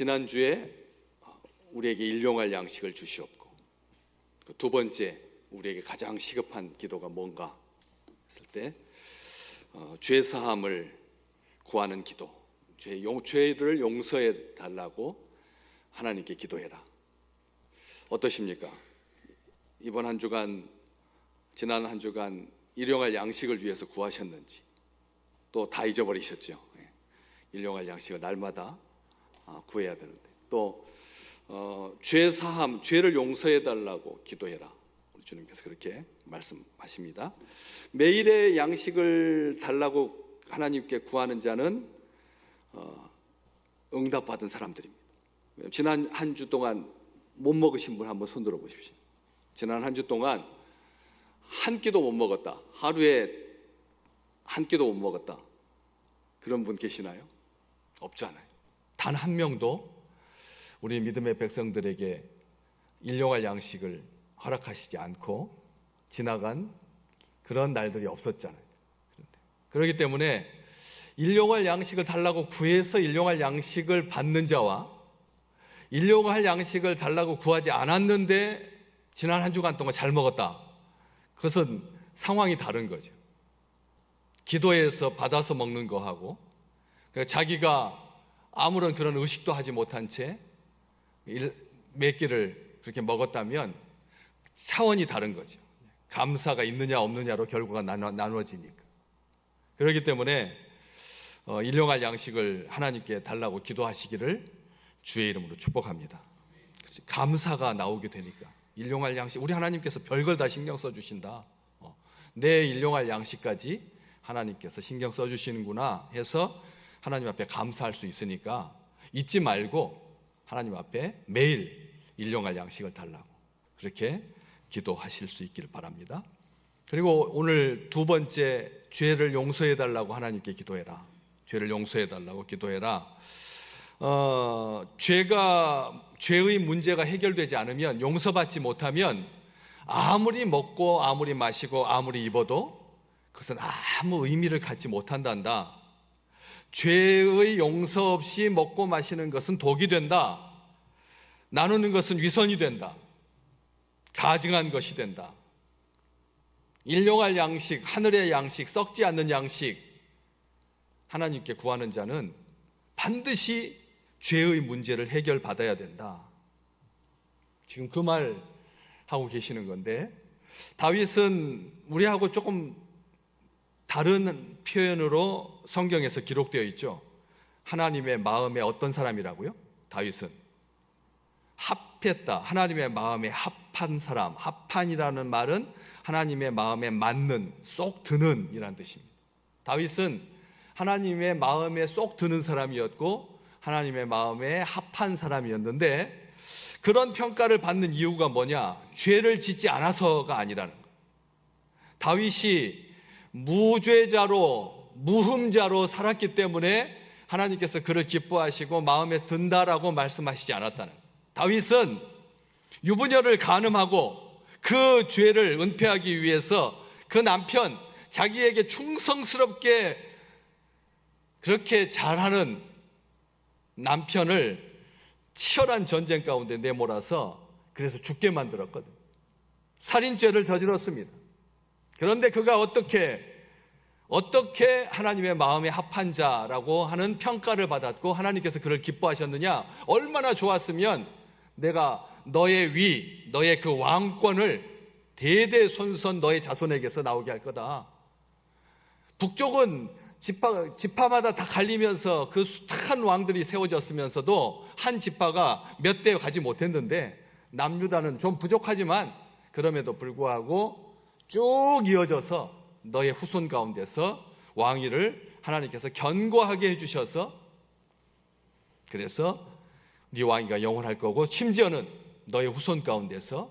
지난주에 우리에게 일용할 양식을 주시옵고, 두 번째 우리에게 가장 시급한 기도가 뭔가 했을 때 죄 사함을 구하는 기도, 죄를 용서해 달라고 하나님께 기도해라. 어떠십니까? 이번 한 주간, 지난 한 주간 일용할 양식을 위해서 구하셨는지, 또 다 잊어버리셨죠. 일용할 양식을 날마다 구해야 되는데, 또 죄 사함, 죄를 용서해 달라고 기도해라. 우리 주님께서 그렇게 말씀하십니다. 매일의 양식을 달라고 하나님께 구하는 자는 응답받은 사람들입니다. 지난 한 주 동안 못 먹으신 분 한번 손 들어 보십시오. 지난 한 주 동안 한 끼도 못 먹었다, 하루에 한 끼도 못 먹었다, 그런 분 계시나요? 없잖아요. 단 한 명도 우리 믿음의 백성들에게 일용할 양식을 허락하시지 않고 지나간 그런 날들이 없었잖아요. 그렇기 때문에 일용할 양식을 달라고 구해서 일용할 양식을 받는 자와 일용할 양식을 달라고 구하지 않았는데 지난 한 주간 동안 잘 먹었다, 그것은 상황이 다른 거죠. 기도해서 받아서 먹는 거하고, 자기가 아무런 그런 의식도 하지 못한 채 몇 끼를 그렇게 먹었다면 차원이 다른 거죠. 감사가 있느냐 없느냐로 결과가 나눠지니까. 그렇기 때문에 일용할 양식을 하나님께 달라고 기도하시기를 주의 이름으로 축복합니다. 감사가 나오게 되니까 일용할 양식, 우리 하나님께서 별걸 다 신경 써주신다. 내 일용할 양식까지 하나님께서 신경 써주시는구나 해서 하나님 앞에 감사할 수 있으니까 잊지 말고 하나님 앞에 매일 일용할 양식을 달라고 그렇게 기도하실 수 있기를 바랍니다. 그리고 오늘 두 번째, 죄를 용서해 달라고 하나님께 기도해라. 죄를 용서해 달라고 기도해라. 죄의 문제가 해결되지 않으면, 용서받지 못하면 아무리 먹고 아무리 마시고 아무리 입어도 그것은 아무 의미를 갖지 못한단다. 죄의 용서 없이 먹고 마시는 것은 독이 된다. 나누는 것은 위선이 된다. 가증한 것이 된다. 일용할 양식, 하늘의 양식, 썩지 않는 양식, 하나님께 구하는 자는 반드시 죄의 문제를 해결받아야 된다. 지금 그 말 하고 계시는 건데, 다윗은 우리하고 조금 다른 표현으로 성경에서 기록되어 있죠. 하나님의 마음에 어떤 사람이라고요? 다윗은 합했다. 하나님의 마음에 합한 사람. 합한이라는 말은 하나님의 마음에 맞는, 쏙 드는 이라는 뜻입니다. 다윗은 하나님의 마음에 쏙 드는 사람이었고 하나님의 마음에 합한 사람이었는데, 그런 평가를 받는 이유가 뭐냐? 죄를 짓지 않아서가 아니라는 거예요. 다윗이 무죄자로, 무흠자로 살았기 때문에 하나님께서 그를 기뻐하시고 마음에 든다라고 말씀하시지 않았다는 거예요. 다윗은 유부녀를 간음하고 그 죄를 은폐하기 위해서 그 남편, 자기에게 충성스럽게 그렇게 잘하는 남편을 치열한 전쟁 가운데 내몰아서 그래서 죽게 만들었거든요. 살인죄를 저질렀습니다. 그런데 그가 어떻게 하나님의 마음에 합한 자라고 하는 평가를 받았고 하나님께서 그를 기뻐하셨느냐? 얼마나 좋았으면 내가 너의 위, 너의 그 왕권을 대대손손 너의 자손에게서 나오게 할 거다. 북쪽은 지파마다 다 갈리면서 그 숱한 왕들이 세워졌으면서도 한 지파가 몇 대 가지 못했는데, 남유다는 좀 부족하지만 그럼에도 불구하고 쭉 이어져서 너의 후손 가운데서 왕위를 하나님께서 견고하게 해주셔서, 그래서 네 왕위가 영원할 거고 심지어는 너의 후손 가운데서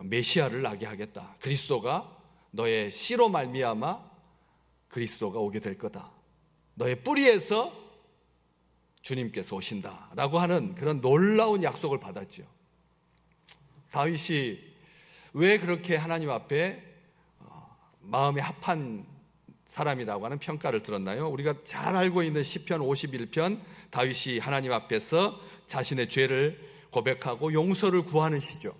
메시아를 나게 하겠다. 그리스도가 너의 씨로 말미암아 그리스도가 오게 될 거다. 너의 뿌리에서 주님께서 오신다라고 하는 그런 놀라운 약속을 받았죠. 다윗이 왜 그렇게 하나님 앞에 마음에 합한 사람이라고 하는 평가를 들었나요? 우리가 잘 알고 있는 시편 51편 다윗이 하나님 앞에서 자신의 죄를 고백하고 용서를 구하는 시죠.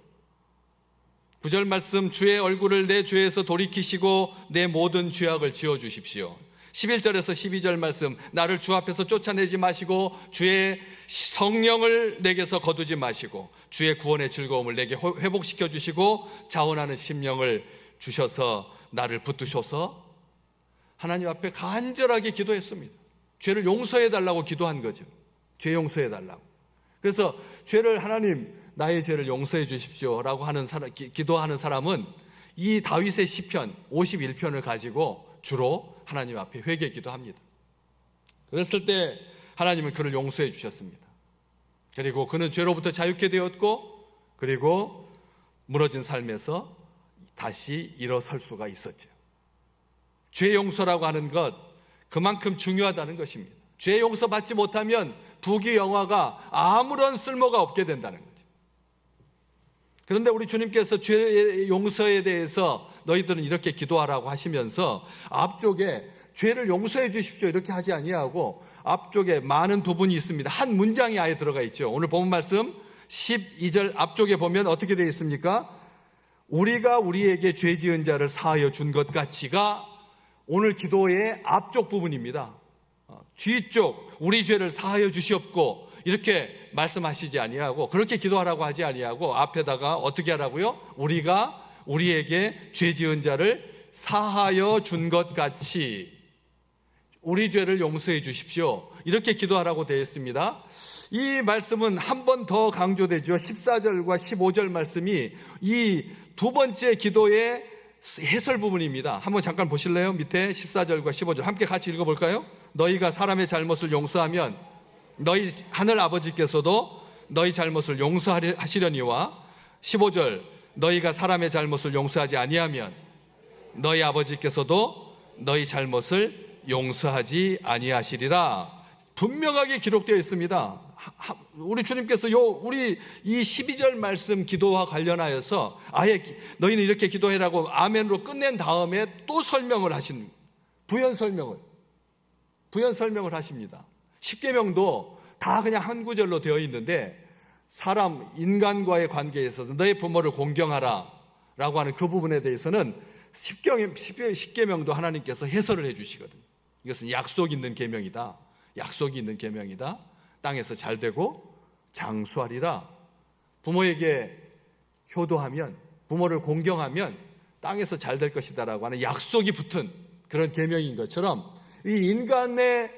9절 말씀, 주의 얼굴을 내 죄에서 돌이키시고 내 모든 죄악을 지어주십시오. 11절에서 12절 말씀, 나를 주 앞에서 쫓아내지 마시고 주의 성령을 내게서 거두지 마시고 주의 구원의 즐거움을 내게 회복시켜 주시고 자원하는 심령을 주셔서 나를 붙드셔서 하나님 앞에 간절하게 기도했습니다. 죄를 용서해 달라고 기도한 거죠. 죄 용서해 달라고. 그래서 죄를 하나님 나의 죄를 용서해 주십시오라고 하는 기도하는 사람은 이 다윗의 시편 51편을 가지고 주로 하나님 앞에 회개 기도합니다. 그랬을 때 하나님은 그를 용서해 주셨습니다. 그리고 그는 죄로부터 자유케 되었고 그리고 무너진 삶에서 다시 일어설 수가 있었죠. 죄 용서라고 하는 것 그만큼 중요하다는 것입니다. 죄 용서 받지 못하면 부귀영화가 아무런 쓸모가 없게 된다는 거죠. 그런데 우리 주님께서 죄 용서에 대해서 너희들은 이렇게 기도하라고 하시면서 앞쪽에 죄를 용서해 주십시오 이렇게 하지 아니하고 앞쪽에 많은 부분이 있습니다. 한 문장이 아예 들어가 있죠. 오늘 본문 말씀 12절 앞쪽에 보면 어떻게 되어 있습니까? 우리가 우리에게 죄 지은 자를 사하여 준 것 같이가 오늘 기도의 앞쪽 부분입니다. 뒤쪽 우리 죄를 사하여 주시옵고 이렇게 말씀하시지 아니하고 그렇게 기도하라고 하지 아니하고 앞에다가 어떻게 하라고요? 우리가 우리에게 죄 지은 자를 사하여 준 것 같이 우리 죄를 용서해 주십시오. 이렇게 기도하라고 되어 있습니다. 이 말씀은 한 번 더 강조되죠. 14절과 15절 말씀이 이 두 번째 기도의 해설 부분입니다. 한번 잠깐 보실래요? 밑에 14절과 15절 함께 같이 읽어볼까요? 너희가 사람의 잘못을 용서하면 너희 하늘 아버지께서도 너희 잘못을 용서하시려니와 15절 너희가 사람의 잘못을 용서하지 아니하면 너희 아버지께서도 너희 잘못을 용서하지 아니하시리라. 분명하게 기록되어 있습니다. 우리 주님께서 우리 이 12절 말씀 기도와 관련하여서 아예 너희는 이렇게 기도해라고 아멘으로 끝낸 다음에 또 설명을 하신 부연 설명을 하십니다. 십계명도 다 그냥 한 구절로 되어 있는데 사람 인간과의 관계에 있어서 너의 부모를 공경하라 라고 하는 그 부분에 대해서는 십계명도 하나님께서 해설을 해 주시거든요. 이것은 약속 있는 계명이다. 약속이 있는 계명이다. 땅에서 잘되고 장수하리라. 부모에게 효도하면 부모를 공경하면 땅에서 잘될 것이다라고 하는 약속이 붙은 그런 계명인 것처럼 이 인간의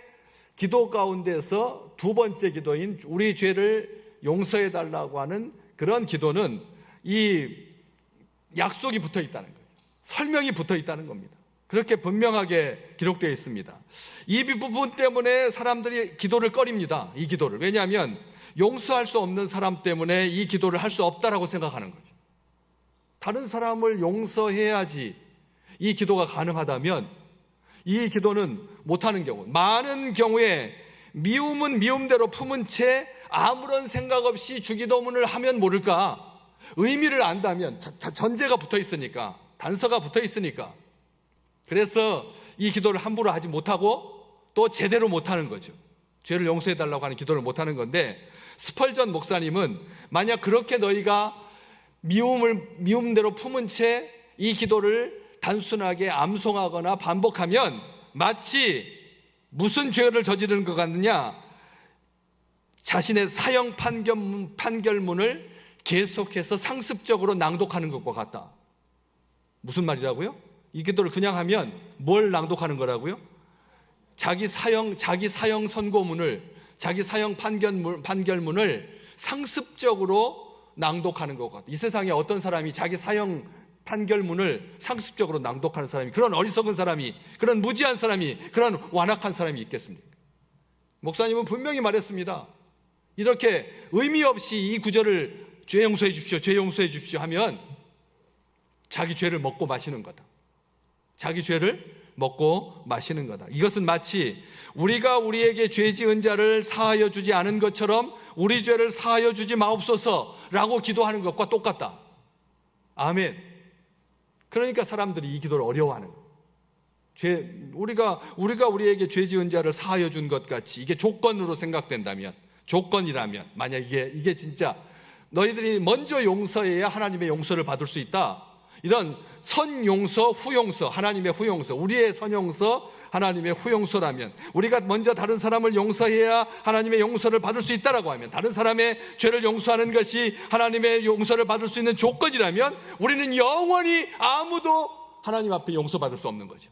기도 가운데서 두 번째 기도인 우리 죄를 용서해 달라고 하는 그런 기도는 이 약속이 붙어 있다는 거예요. 설명이 붙어 있다는 겁니다. 그렇게 분명하게 기록되어 있습니다. 이 부분 때문에 사람들이 기도를 꺼립니다. 이 기도를. 왜냐하면 용서할 수 없는 사람 때문에 이 기도를 할 수 없다라고 생각하는 거죠. 다른 사람을 용서해야지 이 기도가 가능하다면 이 기도는 못하는 경우, 많은 경우에 미움은 미움대로 품은 채 아무런 생각 없이 주기도문을 하면 모를까, 의미를 안다면 전제가 붙어 있으니까, 단서가 붙어 있으니까, 그래서 이 기도를 함부로 하지 못하고 또 제대로 못하는 거죠. 죄를 용서해달라고 하는 기도를 못하는 건데, 스펄전 목사님은 만약 그렇게 너희가 미움대로 품은 채 이 기도를 단순하게 암송하거나 반복하면 마치 무슨 죄를 저지르는 것 같느냐, 자신의 사형 판결문을 계속해서 상습적으로 낭독하는 것과 같다. 무슨 말이라고요? 이 기도를 그냥 하면 뭘 낭독하는 거라고요? 자기 사형 선고문을, 자기 사형 판결문을 상습적으로 낭독하는 것 같다. 이 세상에 어떤 사람이 자기 사형 판결문을 상습적으로 낭독하는 사람이, 그런 어리석은 사람이, 그런 무지한 사람이, 그런 완악한 사람이 있겠습니까? 목사님은 분명히 말했습니다. 이렇게 의미 없이 이 구절을 죄 용서해 주십시오, 죄 용서해 주십시오 하면 자기 죄를 먹고 마시는 거다. 자기 죄를 먹고 마시는 거다. 이것은 마치 우리가 우리에게 죄 지은 자를 사하여 주지 않은 것처럼 우리 죄를 사하여 주지 마옵소서라고 기도하는 것과 똑같다. 아멘. 그러니까 사람들이 이 기도를 어려워하는 거예요. 우리가 우리에게 죄 지은 자를 사하여 준 것 같이 이게 조건으로 생각된다면, 조건이라면, 만약 이게 진짜 너희들이 먼저 용서해야 하나님의 용서를 받을 수 있다, 이런 선용서, 후용서, 하나님의 후용서, 우리의 선용서, 하나님의 후용서라면, 우리가 먼저 다른 사람을 용서해야 하나님의 용서를 받을 수 있다라고 하면, 다른 사람의 죄를 용서하는 것이 하나님의 용서를 받을 수 있는 조건이라면, 우리는 영원히 아무도 하나님 앞에 용서받을 수 없는 거죠.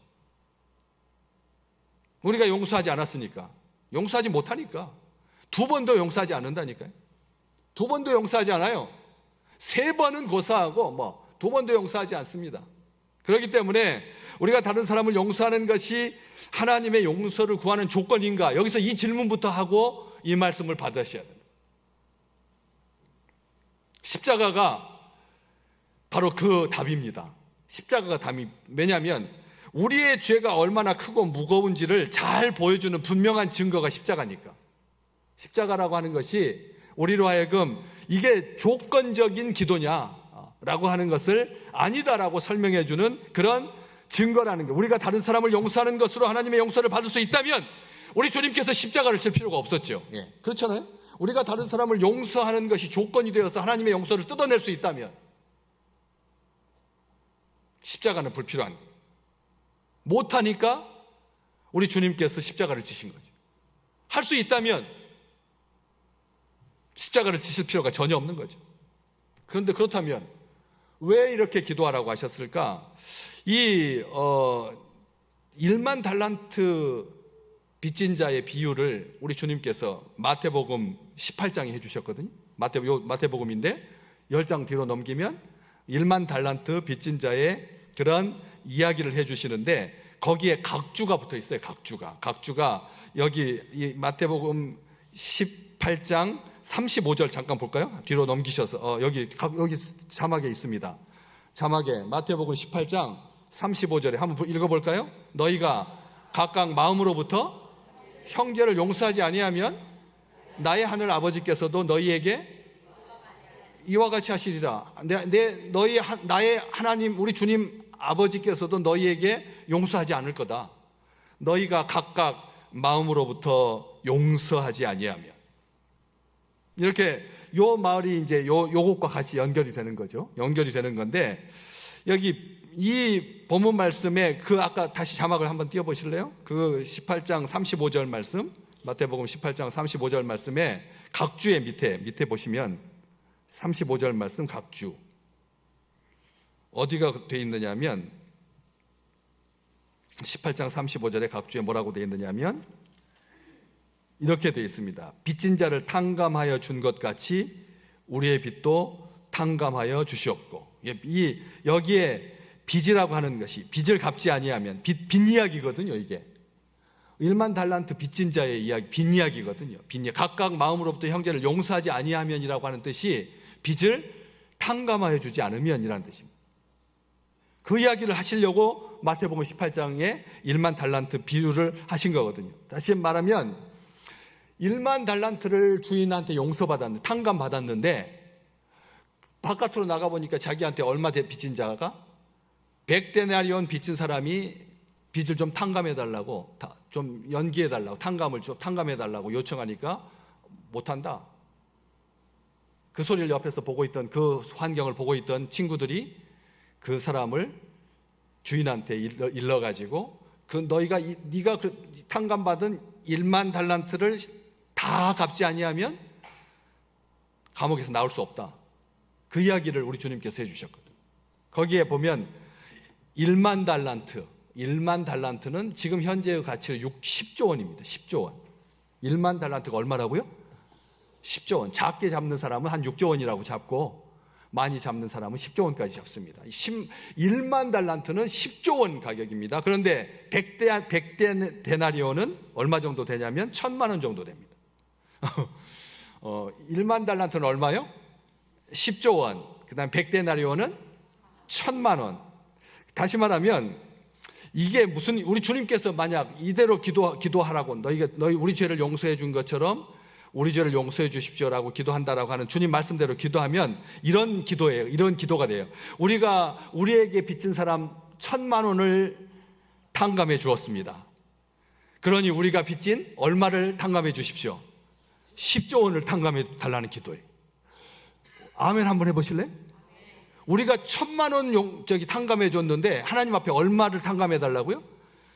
우리가 용서하지 않았으니까, 용서하지 못하니까, 2번도 용서하지 않는다니까요. 2번도 용서하지 않아요. 3번은 고사하고 2번도 용서하지 않습니다. 그렇기 때문에 우리가 다른 사람을 용서하는 것이 하나님의 용서를 구하는 조건인가? 여기서 이 질문부터 하고 이 말씀을 받으셔야 됩니다. 십자가가 바로 그 답입니다. 십자가가 답이, 왜냐하면 우리의 죄가 얼마나 크고 무거운지를 잘 보여주는 분명한 증거가 십자가니까. 십자가라고 하는 것이 우리로 하여금 이게 조건적인 기도냐라고 하는 것을 아니다라고 설명해 주는 그런 증거라는 게, 우리가 다른 사람을 용서하는 것으로 하나님의 용서를 받을 수 있다면 우리 주님께서 십자가를 질 필요가 없었죠. 그렇잖아요. 우리가 다른 사람을 용서하는 것이 조건이 되어서 하나님의 용서를 뜯어낼 수 있다면 십자가는 불필요한 거예요. 못하니까 우리 주님께서 십자가를 지신 거죠. 할 수 있다면 십자가를 지실 필요가 전혀 없는 거죠. 그런데 그렇다면 왜 이렇게 기도하라고 하셨을까? 1만 달란트 빚진 자의 비유를 우리 주님께서 마태복음 18장에 해주셨거든요. 마태복음인데 10장 뒤로 넘기면 1만 달란트 빚진 자의 그런 이야기를 해주시는데, 거기에 각주가 붙어 있어요. 각주가 여기 이 마태복음 18장 35절 잠깐 볼까요? 뒤로 넘기셔서 여기 자막에 있습니다. 자막에 마태복음 18장 35절에 한번 읽어볼까요? 너희가 각각 마음으로부터 형제를 용서하지 아니하면 나의 하늘 아버지께서도 너희에게 이와 같이 하시리라. 나의 하나님 우리 주님 아버지께서도 너희에게 용서하지 않을 거다. 너희가 각각 마음으로부터 용서하지 아니하면. 이렇게 요 말이 이제 요것과 같이 연결이 되는 거죠. 연결이 되는 건데, 여기 이 본문 말씀에 아까 다시 자막을 한번 띄워 보실래요? 18장 35절 말씀, 마태복음 18장 35절 말씀에 각주의 밑에 보시면 35절 말씀 각주 어디가 돼 있느냐면 18장 35절에 각주에 뭐라고 돼 있느냐면 이렇게 돼 있습니다. 빚진 자를 탕감하여 준 것 같이 우리의 빚도 탕감하여 주시옵고. 여기에 빚이라고 하는 것이 빚을 갚지 아니하면 빚 이야기거든요. 이게 1만 달란트 빚진 자의 이야기, 빚 이야기거든요. 각각 마음으로부터 형제를 용서하지 아니하면이라고 하는 뜻이 빚을 탕감하여 주지 않으면이라는 뜻입니다. 그 이야기를 하시려고 마태복음 18장에 1만 달란트 비유를 하신 거거든요. 다시 말하면 1만 달란트를 주인한테 용서받았는데, 탕감받았는데 바깥으로 나가보니까 자기한테 얼마 빚진 자가 100데나리온 빚진 사람이 빚을 좀 탕감해달라고, 좀 연기해달라고, 탕감을 좀 탕감해달라고 요청하니까 못한다. 그 소리를 옆에서 보고 있던, 그 환경을 보고 있던 친구들이 그 사람을 주인한테 일러가지고 네가 탕감받은 1만 달란트를 다 갚지 아니하면 감옥에서 나올 수 없다. 그 이야기를 우리 주님께서 해주셨거든요. 거기에 보면 1만 달란트는 지금 현재의 가치로 10조 원입니다. 10조 원. 1만 달란트가 얼마라고요? 10조 원. 작게 잡는 사람은 한 6조 원이라고 잡고 많이 잡는 사람은 10조 원까지 잡습니다. 1만 달란트는 10조 원 가격입니다. 그런데 100 데나리온은 얼마 정도 되냐면 1,000만 원 정도 됩니다. 1만 달란트는 얼마요? 10조 원. 그 다음 100 데나리온은 1,000만 원. 다시 말하면 이게 무슨, 우리 주님께서 만약 이대로 기도하라고 너희 우리 죄를 용서해 준 것처럼 우리 죄를 용서해 주십시오라고 기도한다라고 하는 주님 말씀대로 기도하면 이런 기도예요. 이런 기도가 돼요. 우리에게 빚진 사람 1,000만 원을 탕감해 주었습니다. 그러니 우리가 빚진 얼마를 탕감해 주십시오? 10조 원을 탕감해 달라는 기도예요. 아멘 한번 해보실래요? 우리가 1,000만 원 탕감해 줬는데 하나님 앞에 얼마를 탕감해 달라고요?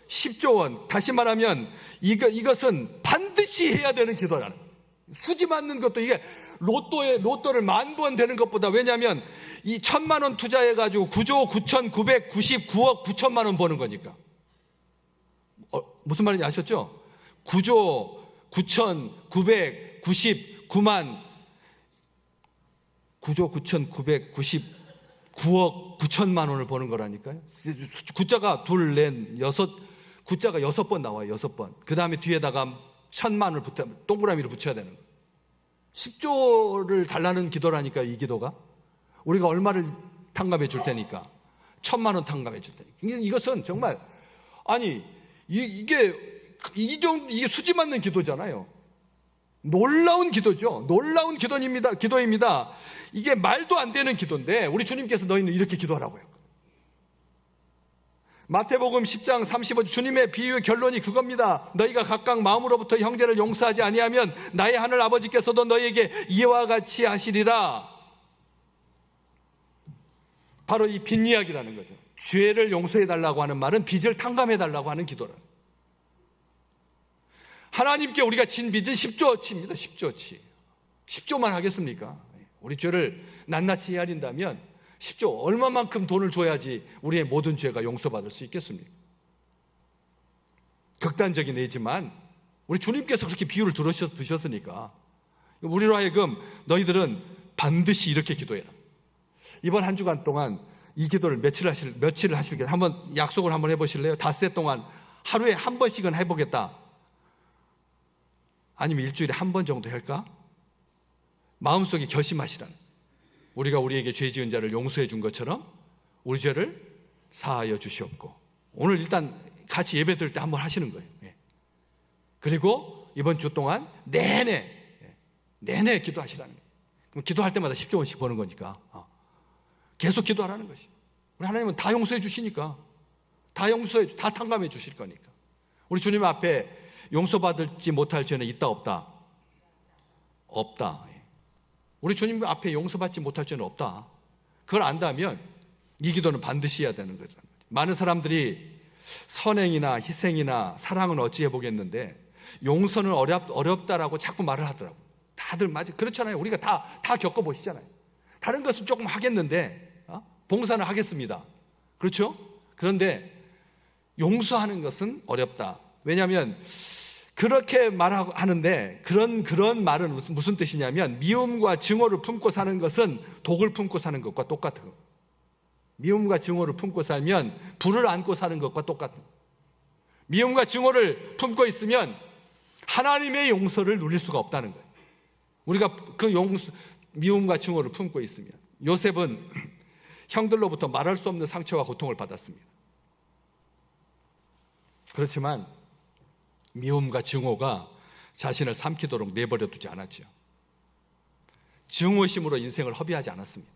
10조 원. 다시 말하면 이것은 반드시 해야 되는 기도라는 거예요. 수지 맞는 것도 이게 로또를 10,000번 되는 것보다, 왜냐하면 이 1,000만 원 투자해가지고 9조 9,999억 9천만 원 버는 거니까. 무슨 말인지 아셨죠? 9조 9,999만 9조 9,999억 9천만 원을 버는 거라니까요. 구자가 둘, 넷, 여섯, 구자가 6번 나와요. 6번. 그 다음에 뒤에다가 1,000만 원을 동그라미를 붙여야 되는 거예요. 10조를 달라는 기도라니까, 이 기도가. 우리가 얼마를 탕감해 줄 테니까. 1,000만 원 탕감해 줄 테니까. 이것은 정말, 아니, 이게 수지 맞는 기도잖아요. 놀라운 기도죠. 놀라운 기도입니다. 이게 말도 안 되는 기도인데 우리 주님께서 너희는 이렇게 기도하라고요. 마태복음 10장 35절 주님의 비유의 결론이 그겁니다. 너희가 각각 마음으로부터 형제를 용서하지 아니하면 나의 하늘 아버지께서도 너희에게 이와 같이 하시리라. 바로 이 빚 이야기라는 거죠. 죄를 용서해달라고 하는 말은 빚을 탕감해달라고 하는 기도라. 하나님께 우리가 진 빚은 10조어치입니다. 10조어치. 10조만 하겠습니까? 우리 죄를 낱낱이 헤아린다면 10조, 얼마만큼 돈을 줘야지 우리의 모든 죄가 용서받을 수 있겠습니까? 극단적인 예지만 우리 주님께서 그렇게 비유를 드셨으니까 우리로 하여금 너희들은 반드시 이렇게 기도해라. 이번 한 주간 동안 이 기도를 며칠을 하실게요. 한번 약속을 한번 해보실래요? 닷새 동안 하루에 한 번씩은 해보겠다. 아니면 일주일에 한 번 정도 할까? 마음속에 결심하시라는. 우리가 우리에게 죄 지은 자를 용서해 준 것처럼 우리 죄를 사하여 주시옵고. 오늘 일단 같이 예배 드릴 때 한번 하시는 거예요. 그리고 이번 주 동안 내내 기도하시라는 거예요. 그럼 기도할 때마다 10조 원씩 버는 거니까 계속 기도하라는 것이. 우리 하나님은 다 용서해 주시니까, 다 탕감해 주실 거니까. 우리 주님 앞에 용서받지 못할 죄는 있다 없다? 없다. 우리 주님 앞에 용서받지 못할 죄는 없다. 그걸 안다면 이 기도는 반드시 해야 되는 거죠. 많은 사람들이 선행이나 희생이나 사랑은 어찌 해보겠는데 용서는 어렵다라고 자꾸 말을 하더라고. 다들 맞아. 그렇잖아요. 우리가 다 겪어보시잖아요. 다른 것은 조금 하겠는데 봉사는 하겠습니다. 그렇죠? 그런데 용서하는 것은 어렵다. 왜냐하면 그렇게 말하는데 그런 말은 무슨 뜻이냐면 미움과 증오를 품고 사는 것은 독을 품고 사는 것과 똑같은 거. 미움과 증오를 품고 살면 불을 안고 사는 것과 똑같은 거. 미움과 증오를 품고 있으면 하나님의 용서를 누릴 수가 없다는 거예요. 우리가 미움과 증오를 품고 있으면. 요셉은 형들로부터 말할 수 없는 상처와 고통을 받았습니다. 그렇지만 미움과 증오가 자신을 삼키도록 내버려 두지 않았죠. 증오심으로 인생을 허비하지 않았습니다.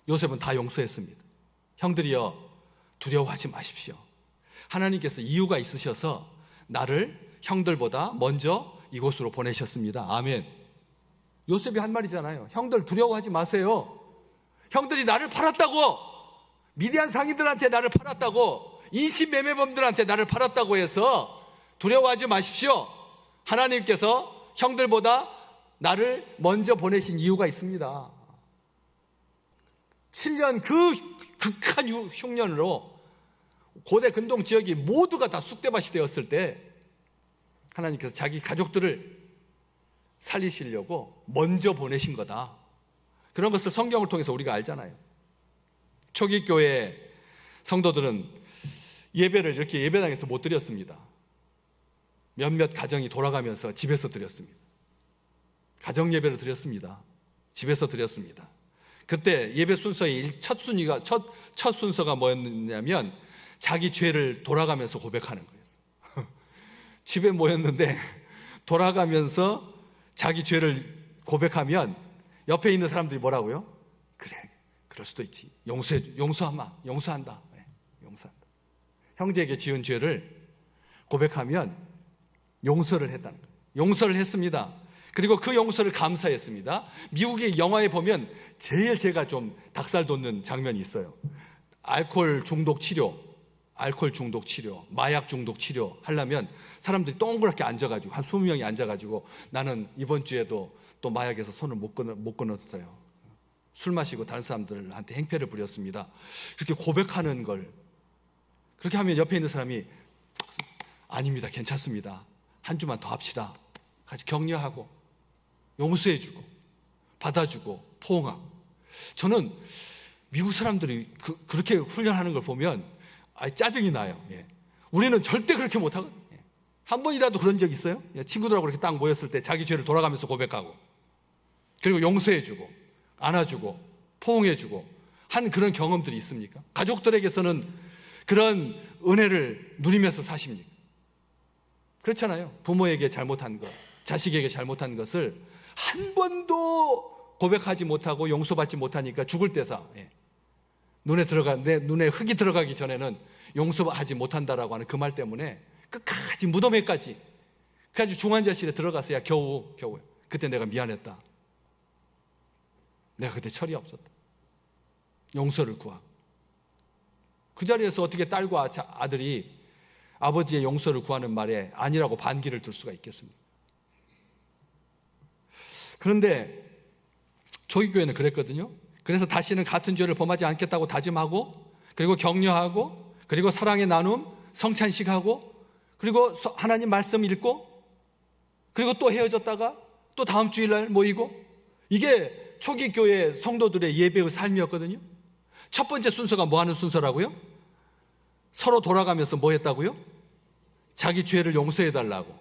요셉은 다 용서했습니다. 형들이여 두려워하지 마십시오. 하나님께서 이유가 있으셔서 나를 형들보다 먼저 이곳으로 보내셨습니다. 아멘. 요셉이 한 말이잖아요. 형들 두려워하지 마세요. 형들이 나를 팔았다고, 미디안 상인들한테 나를 팔았다고, 인신매매범들한테 나를 팔았다고 해서 두려워하지 마십시오. 하나님께서 형들보다 나를 먼저 보내신 이유가 있습니다. 7년 그 극한 흉년으로 고대 근동 지역이 모두가 다 쑥대밭이 되었을 때 하나님께서 자기 가족들을 살리시려고 먼저 보내신 거다. 그런 것을 성경을 통해서 우리가 알잖아요. 초기 교회 성도들은 예배를 이렇게 예배당에서 못 드렸습니다. 몇몇 가정이 돌아가면서 집에서 드렸습니다. 가정 예배를 드렸습니다. 집에서 드렸습니다. 그때 예배 순서의 첫 순서가 뭐였냐면 자기 죄를 돌아가면서 고백하는 거예요. 집에 모였는데 돌아가면서 자기 죄를 고백하면 옆에 있는 사람들이 뭐라고요? 그래, 그럴 수도 있지. 용서한다. 네, 용서한다. 형제에게 지은 죄를 고백하면 용서를 했다는 거예요. 용서를 했습니다. 그리고 그 용서를 감사했습니다. 미국의 영화에 보면 제일 제가 좀 닭살 돋는 장면이 있어요. 알코올 중독 치료, 마약 중독 치료 하려면 사람들이 동그랗게 앉아가지고 한 20명이 앉아가지고 나는 이번 주에도 또 마약에서 손을 못 끊었어요. 술 마시고 다른 사람들한테 행패를 부렸습니다. 그렇게 고백하는 걸 그렇게 하면 옆에 있는 사람이 아닙니다. 괜찮습니다. 한 주만 더 합시다. 같이 격려하고 용서해주고 받아주고 포옹하고. 저는 미국 사람들이 그렇게 훈련하는 걸 보면 짜증이 나요. 우리는 절대 그렇게 못하거든요. 한 번이라도 그런 적 있어요? 친구들하고 그렇게 딱 모였을 때 자기 죄를 돌아가면서 고백하고 그리고 용서해주고 안아주고 포옹해주고 한 그런 경험들이 있습니까? 가족들에게서는 그런 은혜를 누리면서 사십니까? 그렇잖아요. 부모에게 잘못한 것, 자식에게 잘못한 것을 한 번도 고백하지 못하고 용서받지 못하니까 죽을 때사 내 눈에 흙이 들어가기 전에는 용서하지 못한다라고 하는 그 말 때문에 끝까지 무덤에까지 그래가지고 중환자실에 들어갔어야 겨우 그때 내가 미안했다. 내가 그때 철이 없었다. 용서를 구하고 그 자리에서 어떻게 딸과 아들이 아버지의 용서를 구하는 말에 아니라고 반기를 들 수가 있겠습니까? 그런데 조기교회는 그랬거든요. 그래서 다시는 같은 죄를 범하지 않겠다고 다짐하고 그리고 격려하고 그리고 사랑의 나눔, 성찬식하고 그리고 하나님 말씀 읽고 그리고 또 헤어졌다가 또 다음 주일날 모이고 이게 초기교회 성도들의 예배의 삶이었거든요. 첫 번째 순서가 뭐 하는 순서라고요? 서로 돌아가면서 뭐 했다고요? 자기 죄를 용서해달라고.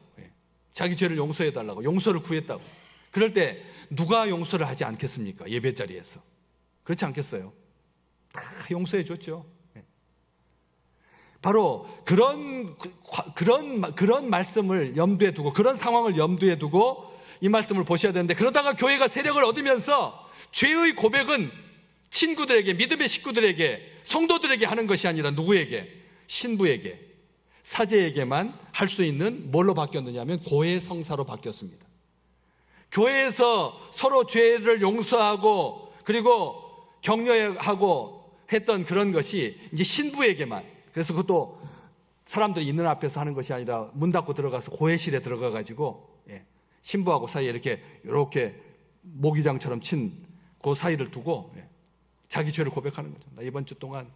자기 죄를 용서해달라고. 용서를 구했다고. 그럴 때 누가 용서를 하지 않겠습니까? 예배 자리에서. 그렇지 않겠어요? 다 용서해 줬죠. 바로 그런 말씀을 염두에 두고 그런 상황을 염두에 두고 이 말씀을 보셔야 되는데 그러다가 교회가 세력을 얻으면서 죄의 고백은 친구들에게 믿음의 식구들에게 성도들에게 하는 것이 아니라 누구에게? 신부에게 사제에게만 할 수 있는 뭘로 바뀌었느냐 하면 고해성사로 바뀌었습니다. 교회에서 서로 죄를 용서하고 그리고 격려하고 했던 그런 것이 이제 신부에게만 그래서 그것도 사람들이 있는 앞에서 하는 것이 아니라 문 닫고 들어가서 고해실에 들어가 가지고 신부하고 사이에 이렇게 모기장처럼 친 그 사이를 두고 자기 죄를 고백하는 거죠. 나 이번 주 동안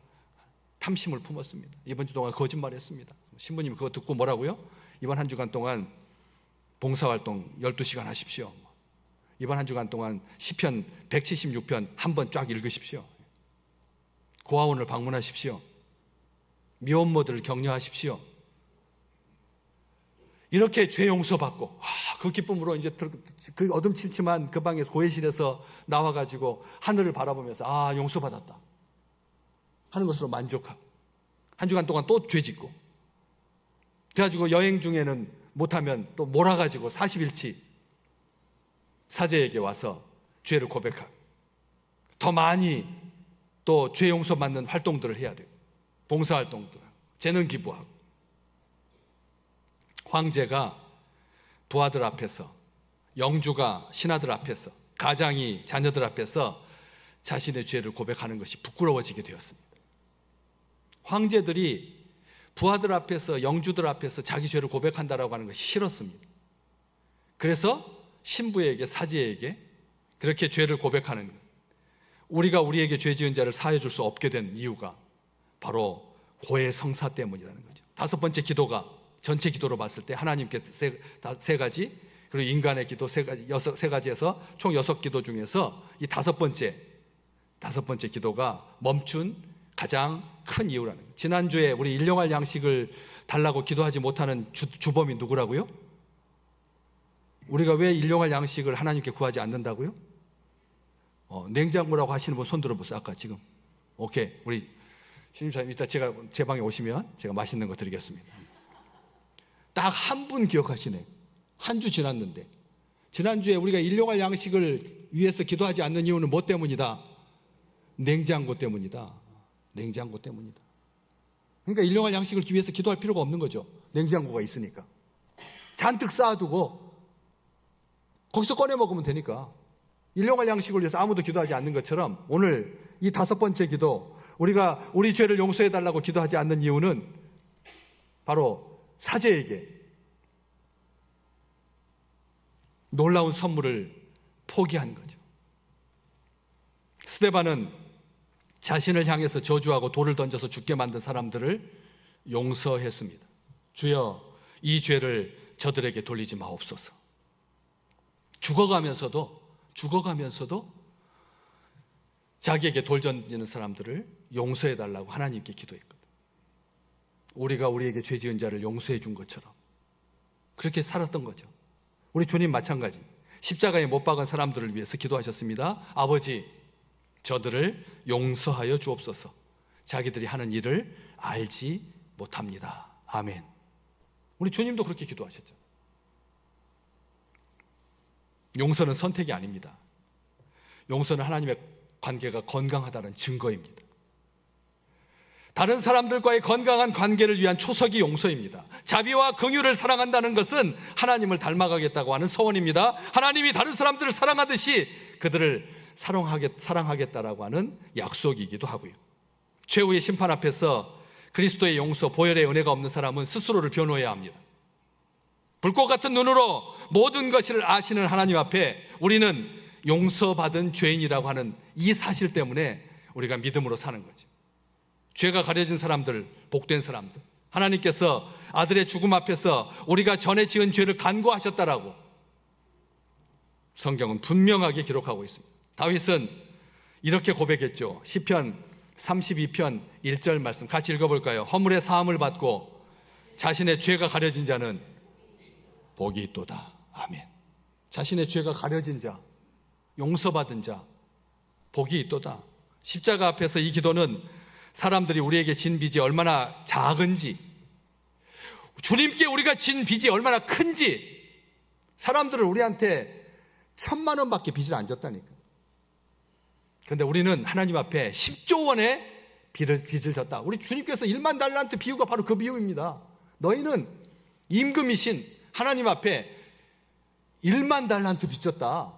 탐심을 품었습니다. 이번 주 동안 거짓말했습니다. 신부님이 그거 듣고 뭐라고요? 이번 한 주간 동안 봉사활동 12시간 하십시오. 이번 한 주간 동안 시편 176편 한 번 쫙 읽으십시오. 고아원을 방문하십시오. 미혼모들을 격려하십시오. 이렇게 죄 용서받고 그 기쁨으로 이제 그 어둠침침한 그 방에서 고해실에서 나와가지고 하늘을 바라보면서 용서받았다 하는 것으로 만족하고 한 주간 동안 또 죄 짓고 그래가지고 여행 중에는 못하면 또 몰아가지고 40일치 사제에게 와서 죄를 고백하고 더 많이 또 죄 용서받는 활동들을 해야 돼요. 봉사활동들, 재능 기부하고 황제가 부하들 앞에서 영주가 신하들 앞에서 가장이 자녀들 앞에서 자신의 죄를 고백하는 것이 부끄러워지게 되었습니다. 황제들이 부하들 앞에서 영주들 앞에서 자기 죄를 고백한다라고 하는 것이 싫었습니다. 그래서 신부에게 사제에게 그렇게 죄를 고백하는 것. 우리가 우리에게 죄 지은 자를 사해 줄 수 없게 된 이유가 바로 고해성사 때문이라는 거죠. 다섯 번째 기도가 전체 기도로 봤을 때 하나님께 세 가지 그리고 인간의 기도 세 가지에서 총 6기도 중에서 이 다섯 번째 기도가 멈춘 가장 큰 이유라는 거예요. 지난주에 우리 일용할 양식을 달라고 기도하지 못하는 주범이 누구라고요? 우리가 왜 일용할 양식을 하나님께 구하지 않는다고요? 냉장고라고 하시는 분 손 들어보세요. 아까 지금. 오케이. 우리 신임사님 이따 제가 제 방에 오시면 제가 맛있는 거 드리겠습니다. 딱 한 분 기억하시네. 한 주 지났는데. 지난주에 우리가 일용할 양식을 위해서 기도하지 않는 이유는 뭐 때문이다? 냉장고 때문이다. 냉장고 때문이다. 그러니까 일용할 양식을 위해서 기도할 필요가 없는 거죠. 냉장고가 있으니까. 잔뜩 쌓아두고 거기서 꺼내 먹으면 되니까. 일용할 양식을 위해서 아무도 기도하지 않는 것처럼 오늘 이 5번째 기도, 우리가 우리 죄를 용서해달라고 기도하지 않는 이유는 바로 사제에게 놀라운 선물을 포기한 거죠. 스데반은 자신을 향해서 저주하고 돌을 던져서 죽게 만든 사람들을 용서했습니다. 주여, 이 죄를 저들에게 돌리지 마옵소서. 죽어가면서도 자기에게 돌 던지는 사람들을 용서해달라고 하나님께 기도했거든. 우리가 우리에게 죄 지은 자를 용서해 준 것처럼 그렇게 살았던 거죠. 우리 주님 마찬가지. 십자가에 못 박은 사람들을 위해서 기도하셨습니다. 아버지, 저들을 용서하여 주옵소서. 자기들이 하는 일을 알지 못합니다. 아멘. 우리 주님도 그렇게 기도하셨죠. 용서는 선택이 아닙니다. 용서는 하나님의 관계가 건강하다는 증거입니다. 다른 사람들과의 건강한 관계를 위한 초석이 용서입니다. 자비와 긍휼을 사랑한다는 것은 하나님을 닮아가겠다고 하는 서원입니다. 하나님이 다른 사람들을 사랑하듯이 그들을 사랑하겠다라고 하는 약속이기도 하고요. 최후의 심판 앞에서 그리스도의 용서, 보혈의 은혜가 없는 사람은 스스로를 변호해야 합니다. 불꽃 같은 눈으로 모든 것을 아시는 하나님 앞에 우리는 용서받은 죄인이라고 하는 이 사실 때문에 우리가 믿음으로 사는 거죠. 죄가 가려진 사람들, 복된 사람들, 하나님께서 아들의 죽음 앞에서 우리가 전에 지은 죄를 간구하셨다라고 성경은 분명하게 기록하고 있습니다. 다윗은 이렇게 고백했죠. 시편 32편 1절 말씀 같이 읽어볼까요? 허물의 사함을 받고 자신의 죄가 가려진 자는 복이 있도다. 아멘. 자신의 죄가 가려진 자, 용서받은 자, 복이 있도다. 십자가 앞에서 이 기도는 사람들이 우리에게 진 빚이 얼마나 작은지, 주님께 우리가 진 빚이 얼마나 큰지, 사람들은 우리한테 1,000만 원밖에 빚을 안 졌다니까. 그런데 우리는 하나님 앞에 10조 원의 빚을 졌다. 우리 주님께서 1만 달란트 비유가 바로 그 비유입니다. 너희는 임금이신 하나님 앞에 1만 달란트 빚졌다.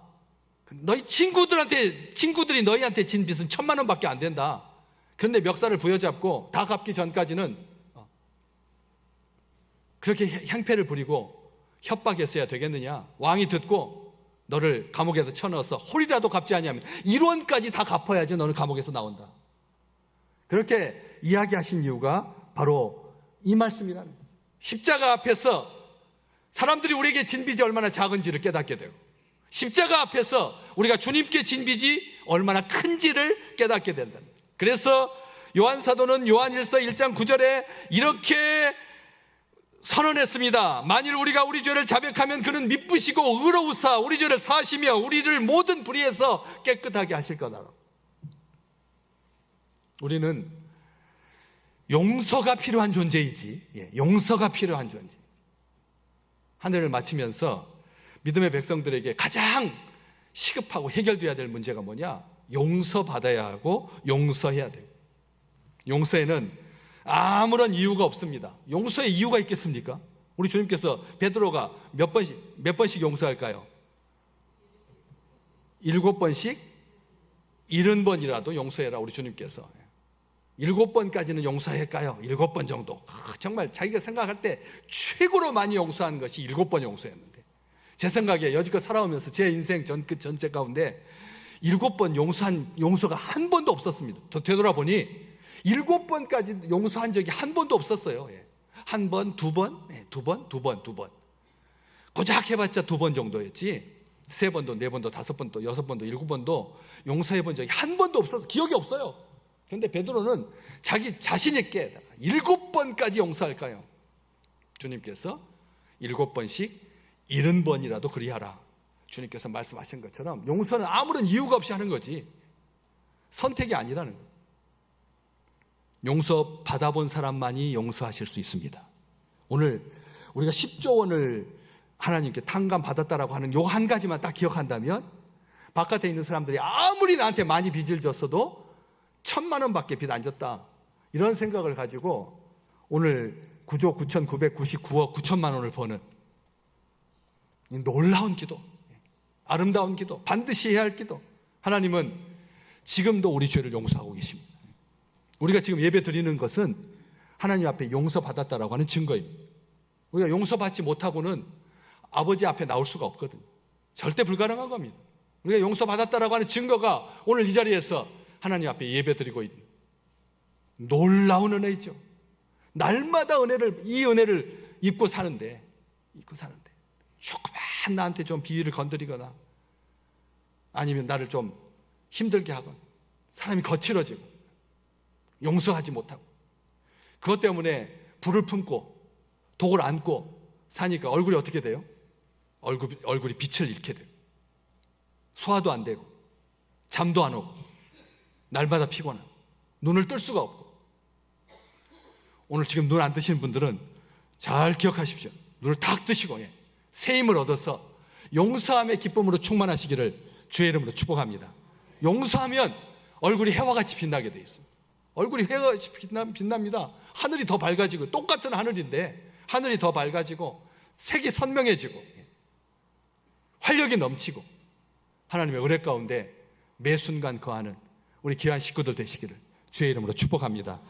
너희 친구들이 너희한테 진 빚은 1,000만 원밖에 안 된다. 그런데 멱살을 부여잡고 다 갚기 전까지는 그렇게 행패를 부리고 협박했어야 되겠느냐? 왕이 듣고 너를 감옥에서 쳐넣어서 홀이라도 갚지 아니하면 1원까지 다 갚아야지 너는 감옥에서 나온다. 그렇게 이야기하신 이유가 바로 이 말씀이라는 거죠. 십자가 앞에서 사람들이 우리에게 진 빚이 얼마나 작은지를 깨닫게 되고, 십자가 앞에서 우리가 주님께 진 빚이 얼마나 큰지를 깨닫게 된다. 그래서 요한사도는 요한일서 1장 9절에 이렇게 선언했습니다. 만일 우리가 우리 죄를 자백하면 그는 미쁘시고 의로우사 우리 죄를 사하시며 우리를 모든 불의에서 깨끗하게 하실 거다. 우리는 용서가 필요한 존재이지, 용서가 필요한 존재. 한 해를 마치면서 믿음의 백성들에게 가장 시급하고 해결돼야 될 문제가 뭐냐? 용서받아야 하고 용서해야 돼요. 용서에는 아무런 이유가 없습니다. 용서에 이유가 있겠습니까? 우리 주님께서 베드로가 몇 번씩 용서할까요? 7번씩 70번이라도 용서해라. 우리 주님께서 7번까지는 용서할까요? 7번 정도. 정말 자기가 생각할 때 최고로 많이 용서한 것이 7번 용서였는데, 제 생각에 여지껏 살아오면서 제 인생 그 전체 가운데 7번 용서가 한 번도 없었습니다. 되돌아보니 7번까지 용서한 적이 한 번도 없었어요. 한 번, 두 번, 두 번. 고작 해봤자 2번 정도였지 3번도, 4번도, 5번도, 6번도, 7번도 용서해본 적이 한 번도 없어서 기억이 없어요. 그런데 베드로는 자기 자신에게 7번까지 용서할까요? 주님께서 7번씩 70번이라도 그리하라. 주님께서 말씀하신 것처럼 용서는 아무런 이유가 없이 하는 거지 선택이 아니라는 거예요. 용서 받아본 사람만이 용서하실 수 있습니다. 오늘 우리가 10조 원을 하나님께 탕감받았다라고 하는 요 한 가지만 딱 기억한다면, 바깥에 있는 사람들이 아무리 나한테 많이 빚을 졌어도 1,000만 원밖에 빚 안 졌다, 이런 생각을 가지고 오늘 9조 9,999억 9천만 원을 버는 이 놀라운 기도, 아름다운 기도, 반드시 해야 할 기도. 하나님은 지금도 우리 죄를 용서하고 계십니다. 우리가 지금 예배 드리는 것은 하나님 앞에 용서받았다라고 하는 증거입니다. 우리가 용서받지 못하고는 아버지 앞에 나올 수가 없거든요. 절대 불가능한 겁니다. 우리가 용서받았다라고 하는 증거가 오늘 이 자리에서 하나님 앞에 예배 드리고 있는 놀라운 은혜이죠. 날마다 이 은혜를 입고 사는데 조그만 나한테 좀 비위를 건드리거나 아니면 나를 좀 힘들게 하거나 사람이 거칠어지고 용서하지 못하고 그것 때문에 불을 품고 독을 안고 사니까 얼굴이 어떻게 돼요? 얼굴이 빛을 잃게 돼요. 소화도 안 되고 잠도 안 오고 날마다 피곤하고 눈을 뜰 수가 없고. 오늘 지금 눈 안 뜨시는 분들은 잘 기억하십시오. 눈을 탁 뜨시고 새 힘을 얻어서 용서함의 기쁨으로 충만하시기를 주의 이름으로 축복합니다. 용서하면 얼굴이 해와같이 빛나게 되어 있습니다. 얼굴이 해와같이 빛납니다. 하늘이 더 밝아지고 똑같은 하늘인데 하늘이 더 밝아지고 색이 선명해지고 활력이 넘치고 하나님의 은혜 가운데 매 순간 거하는 우리 귀한 식구들 되시기를 주의 이름으로 축복합니다.